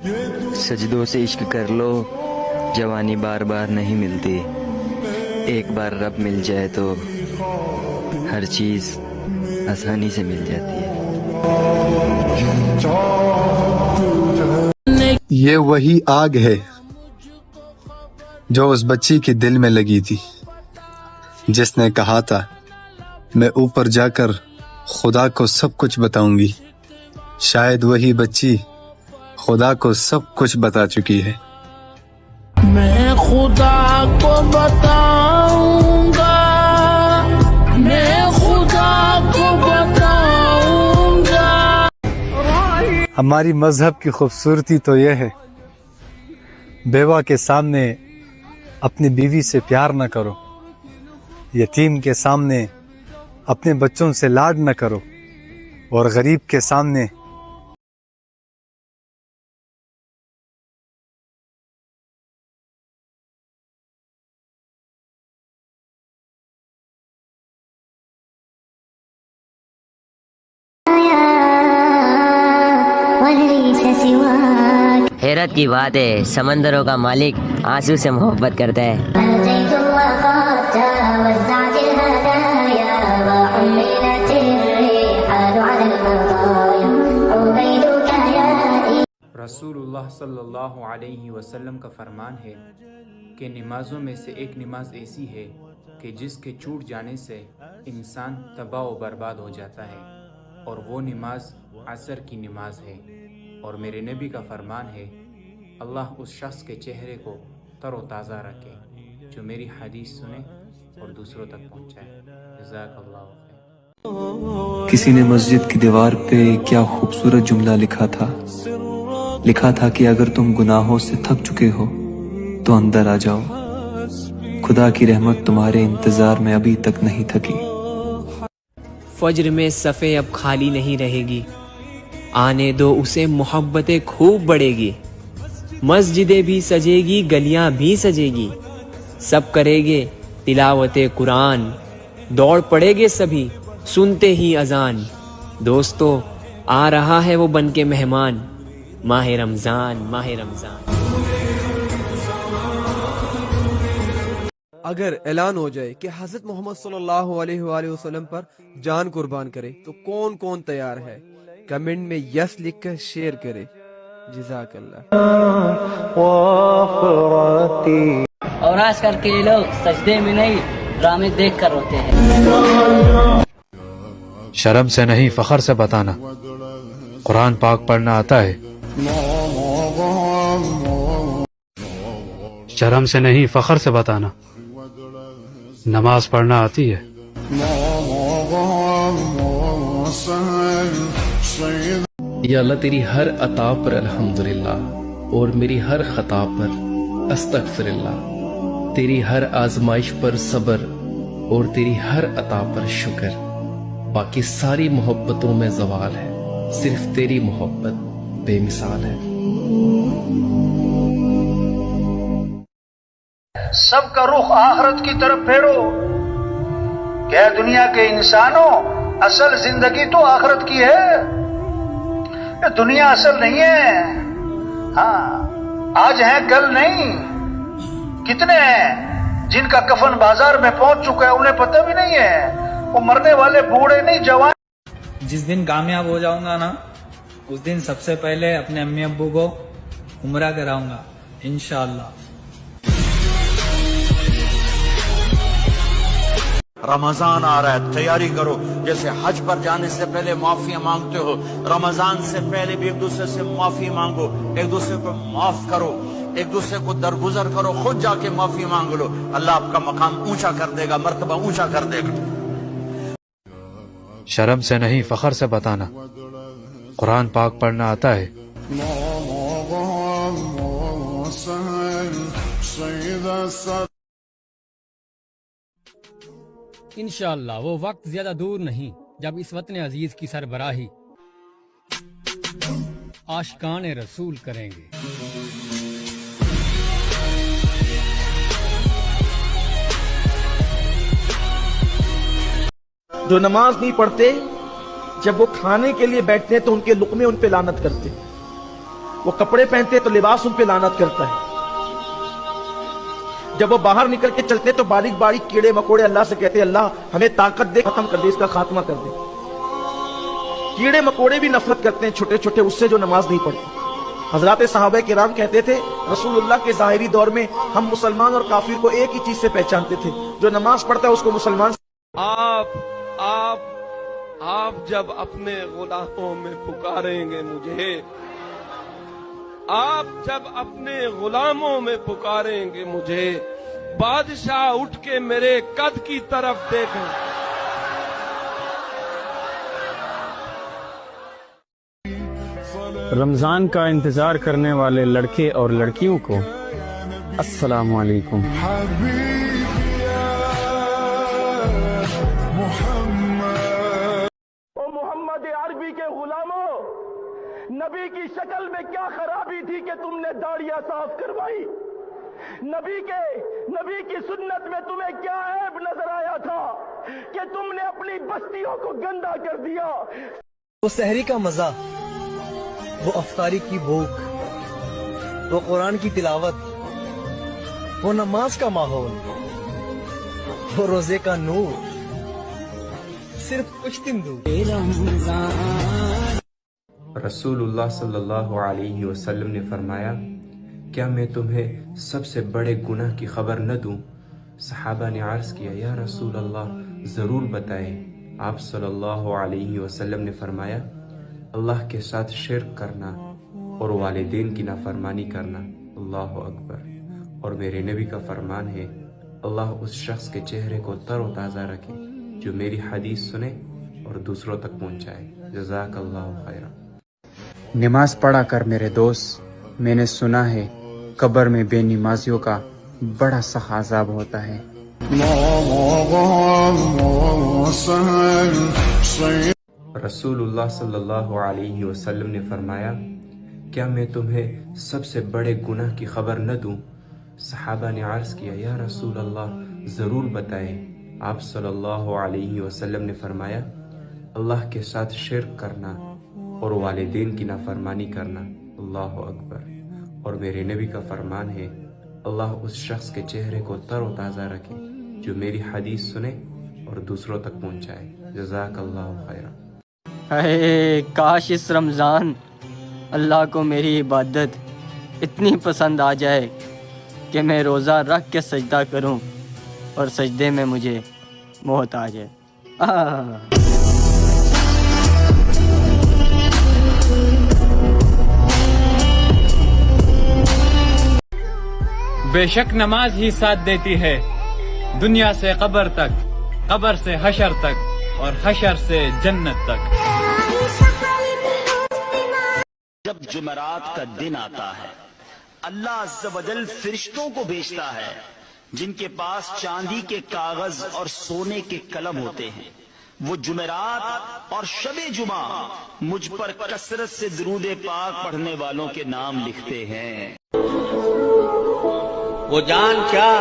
سجدوں سے عشق کر لو، جوانی بار بار نہیں ملتی، ایک بار رب مل جائے تو ہر چیز آسانی سے مل جاتی ہے۔ یہ وہی آگ ہے جو اس بچی کے دل میں لگی تھی، جس نے کہا تھا میں اوپر جا کر خدا کو سب کچھ بتاؤں گی۔ شاید وہی بچی خدا کو سب کچھ بتا چکی ہے۔ میں خدا کو بتاؤں گا، میں خدا کو بتاؤں گا۔ ہماری مذہب کی خوبصورتی تو یہ ہے، بیوہ کے سامنے اپنی بیوی سے پیار نہ کرو، یتیم کے سامنے اپنے بچوں سے لاڈ نہ کرو، اور غریب کے سامنے حیرت کی بات ہے، سمندروں کا مالک آنسو سے محبت کرتا ہے۔ رسول اللہ صلی اللہ علیہ وسلم کا فرمان ہے کہ نمازوں میں سے ایک نماز ایسی ہے کہ جس کے چھوٹ جانے سے انسان تباہ و برباد ہو جاتا ہے، اور وہ نماز عصر کی نماز ہے۔ اور میرے نبی کا فرمان ہے، اللہ اس شخص کے چہرے کو تر و تازہ رکھے جو میری حدیث سنے اور دوسروں تک پہنچائے۔ جزاک اللہ خیر۔ کسی نے مسجد کی دیوار پہ کیا خوبصورت جملہ لکھا تھا کہ اگر تم گناہوں سے تھک چکے ہو تو اندر آ جاؤ، خدا کی رحمت تمہارے انتظار میں ابھی تک نہیں تھکی۔ فجر میں صفیں اب خالی نہیں رہے گی، آنے دو اسے محبتیں خوب بڑھے گی، مسجدیں بھی سجے گی، گلیاں بھی سجے گی، سب کرے گے تلاوت قرآن، دوڑ پڑے گے سبھی سنتے ہی اذان۔ دوستو آ رہا ہے وہ بن کے مہمان، ماہ رمضان، ماہ رمضان۔ اگر اعلان ہو جائے کہ حضرت محمد صلی اللہ علیہ وآلہ وسلم پر جان قربان کرے تو کون کون تیار ہے؟ کمنٹ میں یس لکھ کر شیئر کرے۔ جزاک اللہ۔ اور آج کل کے لوگ سجدے میں نہیں ڈرامے دیکھ کر روتے ہیں۔ شرم سے نہیں فخر سے بتانا، قرآن پاک پڑھنا آتا ہے۔ شرم سے نہیں فخر سے بتانا، نماز پڑھنا آتی ہے۔ یا اللہ تیری ہر عطا پر الحمدللہ، اور میری ہر خطا پر استغفر اللہ، تیری ہر آزمائش پر صبر، اور تیری ہر عطا پر شکر۔ باقی ساری محبتوں میں زوال ہے، صرف تیری محبت بے مثال ہے۔ سب کا رخ آخرت کی طرف پھیرو کہ دنیا کے انسانوں، اصل زندگی تو آخرت کی ہے، یہ دنیا اصل نہیں ہے۔ ہاں آج ہیں کل نہیں۔ کتنے ہیں جن کا کفن بازار میں پہنچ چکا ہے، انہیں پتہ بھی نہیں ہے، وہ مرنے والے بوڑھے نہیں جوان۔ جس دن کامیاب ہو جاؤں گا نا، اس دن سب سے پہلے اپنے امی ابو کو عمرہ کراؤں گا انشاءاللہ۔ رمضان آ رہا ہے، تیاری کرو۔ جیسے حج پر جانے سے پہلے معافیاں مانگتے ہو، رمضان سے پہلے بھی ایک دوسرے سے معافی مانگو، ایک دوسرے کو معاف کرو، ایک دوسرے کو درگزر کرو، خود جا کے معافی مانگ لو، اللہ آپ کا مقام اونچا کر دے گا، مرتبہ اونچا کر دے گا۔ شرم سے نہیں فخر سے بتانا، قرآن پاک پڑھنا آتا ہے۔ انشاءاللہ وہ وقت زیادہ دور نہیں جب اس وطن عزیز کی سربراہی عاشقان رسول کریں گے۔ جو نماز نہیں پڑھتے، جب وہ کھانے کے لیے بیٹھتے تو ان کے لقمے ان پہ لعنت کرتے، وہ کپڑے پہنتے تو لباس ان پہ لعنت کرتا ہے، جب وہ باہر نکل کے چلتے تو باریک باریک کیڑے مکوڑے اللہ سے کہتے اللہ ہمیں طاقت دے، ختم کر دے، اس کا خاتمہ کر دے۔ کیڑے مکوڑے بھی نفرت کرتے ہیں چھوٹے چھوٹے اس سے جو نماز نہیں پڑھتے۔ حضرات صحابہ کرام کہتے تھے رسول اللہ کے ظاہری دور میں ہم مسلمان اور کافر کو ایک ہی چیز سے پہچانتے تھے، جو نماز پڑھتا ہے اس کو مسلمان۔ آپ جب اپنے غلاموں میں پکاریں گے مجھے، آپ جب اپنے غلاموں میں پکاریں گے مجھے، بادشاہ اٹھ کے میرے قد کی طرف دیکھیں۔ رمضان کا انتظار کرنے والے لڑکے اور لڑکیوں کو السلام علیکم۔ محمد عربی کے غلاموں، نبی کی شکل میں کیا خرابی تھی کہ تم نے داڑیاں صاف کروائی؟ نبی کی سنت میں تمہیں کیا عیب نظر آیا تھا کہ تم نے اپنی بستیوں کو گندا کر دیا؟ وہ سحری کا مزہ، وہ افطاری کی بھوک، وہ قرآن کی تلاوت، وہ نماز کا ماحول، وہ روزے کا نور، صرف کچھ دن دور۔ رسول اللہ صلی اللہ علیہ وسلم نے فرمایا، کیا میں تمہیں سب سے بڑے گناہ کی خبر نہ دوں؟ صحابہ نے عرض کیا یا رسول اللہ ضرور بتائیں۔ آپ صلی اللہ علیہ وسلم نے فرمایا، اللہ کے ساتھ شرک کرنا اور والدین کی نافرمانی کرنا۔ اللہ اکبر۔ اور میرے نبی کا فرمان ہے، اللہ اس شخص کے چہرے کو تر و تازہ رکھے جو میری حدیث سنے اور دوسروں تک پہنچائے۔ جزاک اللہ خیرہ۔ نماز پڑھا کر میرے دوست، میں نے سنا ہے قبر میں بے نمازیوں کا بڑا سخت عذاب ہوتا ہے۔ رسول اللہ صلی اللہ علیہ وسلم نے فرمایا، کیا میں تمہیں سب سے بڑے گناہ کی خبر نہ دوں؟ صحابہ نے عرض کیا یا رسول اللہ ضرور بتائیں۔ آپ صلی اللہ علیہ وسلم نے فرمایا، اللہ کے ساتھ شرک کرنا اور والدین کی نافرمانی کرنا۔ اللہ اکبر۔ اور میرے نبی کا فرمان ہے، اللہ اس شخص کے چہرے کو تر و تازہ رکھے جو میری حدیث سنے اور دوسروں تک پہنچائے۔ جزاک اللہ خیرہ۔ اے کاش اس رمضان اللہ کو میری عبادت اتنی پسند آ جائے کہ میں روزہ رکھ کے سجدہ کروں اور سجدے میں مجھے موت آ جائے۔ بے شک نماز ہی ساتھ دیتی ہے، دنیا سے قبر تک، قبر سے حشر تک اور حشر سے جنت تک۔ جب جمعرات کا دن آتا ہے، اللہ عز و جل فرشتوں کو بھیجتا ہے جن کے پاس چاندی کے کاغذ اور سونے کے قلم ہوتے ہیں۔ وہ جمعرات اور شب جمعہ مجھ پر کثرت سے درود پاک پڑھنے والوں کے نام لکھتے ہیں۔ وہ جان کیا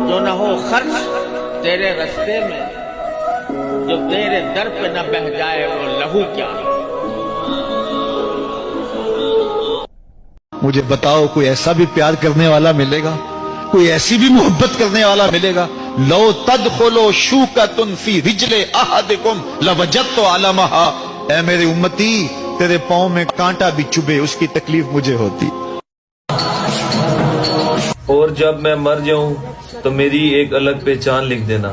جو نہ ہو خرچ تیرے رستے میں، جو تیرے در پہ نہ بہ جائے وہ لہو کیا۔ مجھے بتاؤ کوئی ایسا بھی پیار کرنے والا ملے گا، کوئی ایسی بھی محبت کرنے والا ملے گا؟ لو تدخلوا شوکۃ فی رجل احدکم لوجدت علمها۔ اے میرے امتی، تیرے پاؤں میں کانٹا بھی چبھے اس کی تکلیف مجھے ہوتی۔ اور جب میں مر جاؤں تو میری ایک الگ پہچان لکھ دینا،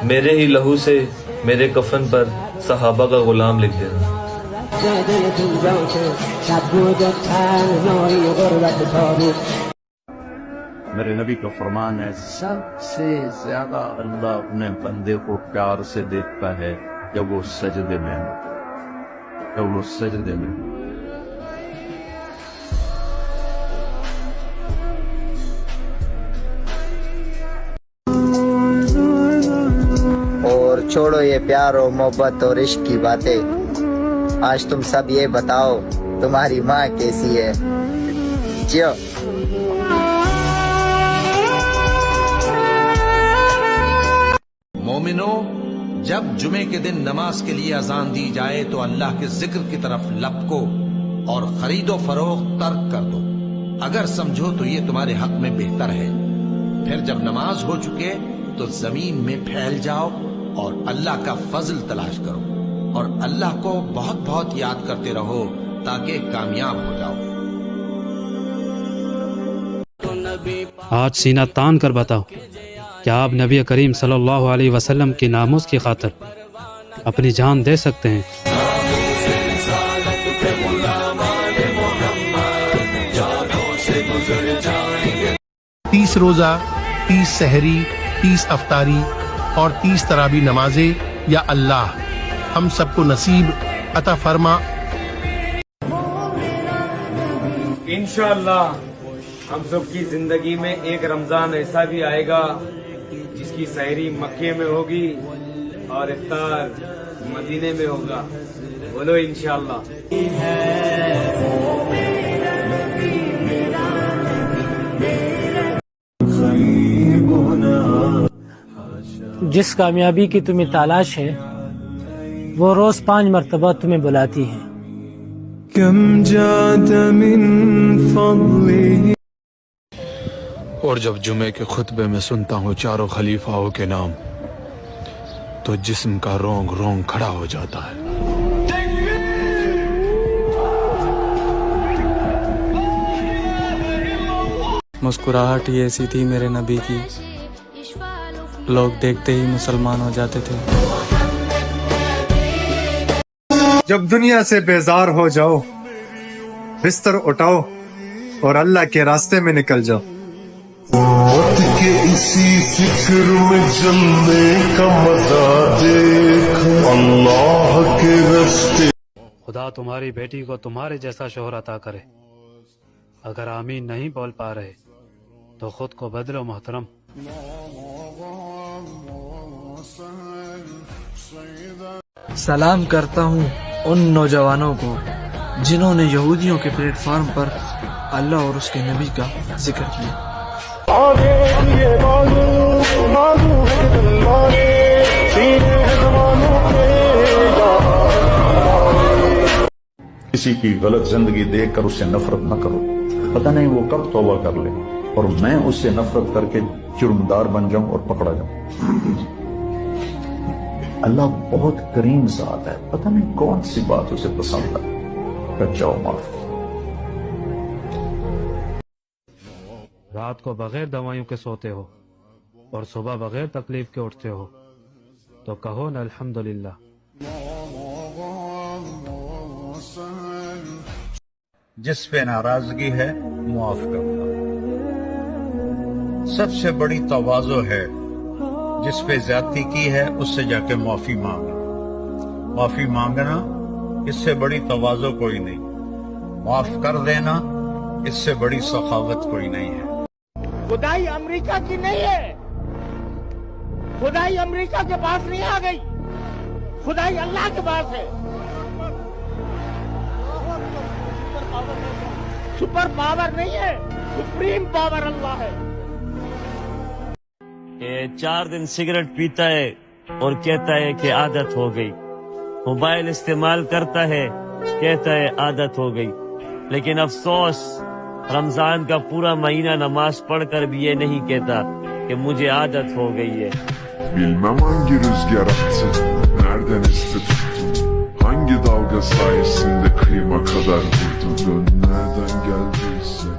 میرے ہی لہو سے میرے کفن پر صحابہ کا غلام لکھ دینا۔ میرے نبی کا فرمان ہے، سب سے زیادہ اللہ اپنے بندے کو پیار سے دیکھتا ہے جب وہ سجدے میں ہو، جب وہ سجدے میں ہو۔ اور چھوڑو یہ پیار و محبت اور عشق کی باتیں، آج تم سب یہ بتاؤ تمہاری ماں کیسی ہے؟ جیو۔ مومنو، جب جمعے کے دن نماز کے لیے اذان دی جائے تو اللہ کے ذکر کی طرف لپکو، اور خرید و فروخت ترک کر دو اگر سمجھو تو یہ تمہارے حق میں بہتر ہے. پھر جب نماز ہو چکے تو زمین میں پھیل جاؤ اور اللہ کا فضل تلاش کرو اور اللہ کو بہت بہت یاد کرتے رہو تاکہ کامیاب ہو جاؤ. آج سینہ تان کر بتاؤ کہ آپ نبی کریم صلی اللہ علیہ وسلم کی ناموس کی خاطر اپنی جان دے سکتے ہیں. 30 روزہ، 30 سحری، 30 افطاری اور 30 تراویح نمازیں یا اللہ ہم سب کو نصیب عطا فرما. انشاءاللہ ہم سب کی زندگی میں ایک رمضان ایسا بھی آئے گا جس کی سحری مکے میں ہوگی اور افطار مدینے میں ہوگا. بولو انشاءاللہ. جس کامیابی کی تمہیں تلاش ہے وہ روز 5 مرتبہ تمہیں بلاتی ہے. اور جب جمعے کے خطبے میں سنتا ہوں چاروں خلیفاؤں کے نام تو جسم کا رونگ رونگ کھڑا ہو جاتا ہے. مسکراہٹ ہی ایسی تھی میرے نبی کی، لوگ دیکھتے ہی مسلمان ہو جاتے تھے. جب دنیا سے بیزار ہو جاؤ بستر اٹھاؤ اور اللہ کے راستے میں نکل جاؤ. موت کے اسی فکر میں جلنے کا مزہ دیکھ اللہ کے راستے. خدا تمہاری بیٹی کو تمہارے جیسا شوہر عطا کرے. اگر آمین نہیں بول پا رہے تو خود کو بدلو محترم. سلام کرتا ہوں ان نوجوانوں کو جنہوں نے یہودیوں کے پلیٹ فارم پر اللہ اور اس کے نبی کا ذکر کیا. کسی کی غلط زندگی دیکھ کر اس سے نفرت نہ کرو، پتہ نہیں وہ کب توبہ کر لے اور میں اس سے نفرت کر کے جرمدار بن جاؤں اور پکڑا جاؤں. اللہ بہت کریم ذات ہے، پتہ نہیں کون سی بات اسے پسند ہے. کر جاؤ معاف. رات کو بغیر دوائیوں کے سوتے ہو اور صبح بغیر تکلیف کے اٹھتے ہو تو کہو نا الحمدللہ. جس پہ ناراضگی ہے معاف کرنا. سب سے بڑی تواضع ہے جس پہ زیادتی کی ہے اس سے جا کے معافی مانگنا. معافی مانگنا اس سے بڑی تواضع کوئی نہیں. معاف کر دینا اس سے بڑی سخاوت کوئی نہیں ہے. خدائی امریکہ کی نہیں ہے، خدائی امریکہ کے پاس نہیں آ گئی، خدائی اللہ کے پاس ہے. سپر پاور نہیں ہے، سپریم پاور اللہ ہے. 4 دن سگریٹ پیتا ہے اور کہتا ہے کہ عادت ہو گئی. موبائل استعمال کرتا ہے کہتا ہے عادت ہو گئی. لیکن افسوس رمضان کا پورا مہینہ نماز پڑھ kar بھی یہ نہیں kehta کہ مجھے عادت ہو گئی ہے. Bilmem hangi rüzgar attı, nereden esti tuttu, hangi dalga sayesinde kıyma kadar vurdu, dön nereden geldiyse.